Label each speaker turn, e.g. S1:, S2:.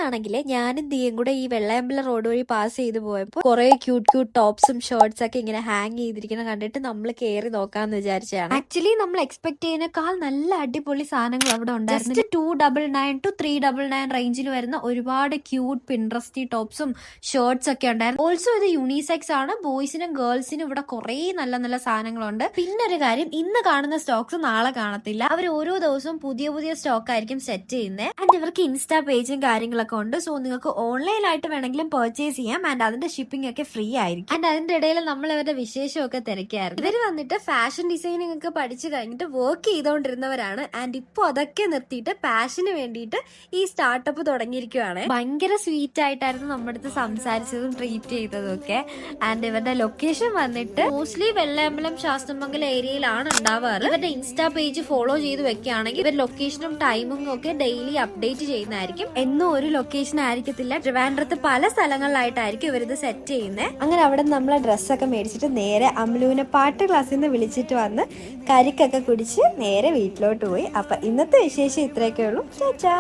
S1: ഇന്നാണെങ്കിൽ ഞാനും ദിയും കൂടെ ഈ വെള്ളയമ്പല റോഡ് വഴി പാസ് ചെയ്ത് പോയപ്പോൾ കുറെ ക്യൂട്ട് ടോപ്സും ഷർട്ട്സ് ഒക്കെ ഇങ്ങനെ ഹാങ് ചെയ്തിരിക്കുന്ന കണ്ടിട്ട് നമ്മൾ കയറി നോക്കാന്ന് വിചാരിച്ചാണ്. ആക്ച്വലി നമ്മൾ എക്സ്പെക്ട് ചെയ്യുന്നേക്കാൾ നല്ല അടിപൊളി സാധനങ്ങൾ അവിടെ ഉണ്ടായിരുന്നു. 299 to 399 റേഞ്ചിൽ വരുന്ന ഒരുപാട് ക്യൂട്ട് പിൻട്രസ്റ്റി ടോപ്സും ഷർട്ട്സ് ഒക്കെ ഉണ്ടായിരുന്നു. ഓൾസോ ഇത് യൂണിസെക്സ് ആണ്, ബോയ്സിനും ഗേൾസിനും ഇവിടെ കുറെ നല്ല നല്ല സാധനങ്ങളുണ്ട്. പിന്നെ ഒരു കാര്യം, ഇന്ന് കാണുന്ന സ്റ്റോക്സ് നാളെ കാണത്തില്ല. അവർ ഓരോ ദിവസവും പുതിയ സ്റ്റോക്ക് ആയിരിക്കും സെറ്റ് ചെയ്യുന്നത്. ആൻഡ് ഇവർക്ക് ഇൻസ്റ്റാ പേജും കാര്യങ്ങളൊക്കെ ഉണ്ട്. സോ നിങ്ങൾക്ക് ഓൺലൈനായിട്ട് വേണമെങ്കിലും പർച്ചേസ് ചെയ്യാം. ആൻഡ് അതിന്റെ ഷിപ്പിംഗ് ഒക്കെ ഫ്രീ ആയിരിക്കും. ആൻഡ് അതിന്റെ ഇടയിൽ നമ്മൾ ഇവരുടെ വിശേഷമൊക്കെ തിരക്കായിരുന്നു. ഇവർ വന്നിട്ട് ഫാഷൻ ഡിസൈനിങ് ഒക്കെ പഠിച്ചു കഴിഞ്ഞിട്ട് വർക്ക് ചെയ്തുകൊണ്ടിരുന്നവരാണ്. ആൻഡ് ഇപ്പോൾ അതൊക്കെ നിർത്തിയിട്ട് പാഷന് വേണ്ടിയിട്ട് ഈ സ്റ്റാർട്ടപ്പ് തുടങ്ങിയിരിക്കുകയാണ്. ഭയങ്കര സ്വീറ്റ് ആയിട്ടായിരുന്നു നമ്മുടെ അടുത്ത് സംസാരിച്ചതും ട്രീറ്റ് ചെയ്തതും ഒക്കെ. ആൻഡ് ഇവരുടെ ലൊക്കേഷൻ വന്നിട്ട് മോസ്റ്റ്ലി വെള്ളയമ്പലം ശാസ്ത്രമംഗലം ഏരിയയിലാണ് ഉണ്ടാവാറ്. ഇവരുടെ ഇൻസ്റ്റാ പേജ് ഫോളോ ചെയ്ത് വെക്കുകയാണെങ്കിൽ ഇവർ ലൊക്കേഷനും ടൈമും ഒക്കെ ഡെയിലി അപ്ഡേറ്റ് ചെയ്യുന്നതായിരിക്കും. എന്നും ഒരു ലൊക്കേഷൻ ആയിരിക്കത്തില്ല, ട്രിവാൻഡ്രത്ത് പല സ്ഥലങ്ങളിലായിട്ടായിരിക്കും ഇവരിത് സെറ്റ് ചെയ്യുന്നത്. അങ്ങനെ അവിടെ നമ്മളെ ഡ്രസ്സൊക്കെ മേടിച്ചിട്ട് നേരെ അമലുവിനെ പാട്ട് ക്ലാസ്സിൽ നിന്ന് വിളിച്ചിട്ട് വന്ന് കരിക്കൊക്കെ കുടിച്ച് നേരെ വീട്ടിലോട്ട് പോയി. അപ്പൊ ഇന്നത്തെ വിശേഷം ഇത്രയൊക്കെ ഉള്ളൂ. ചാച്ചാ.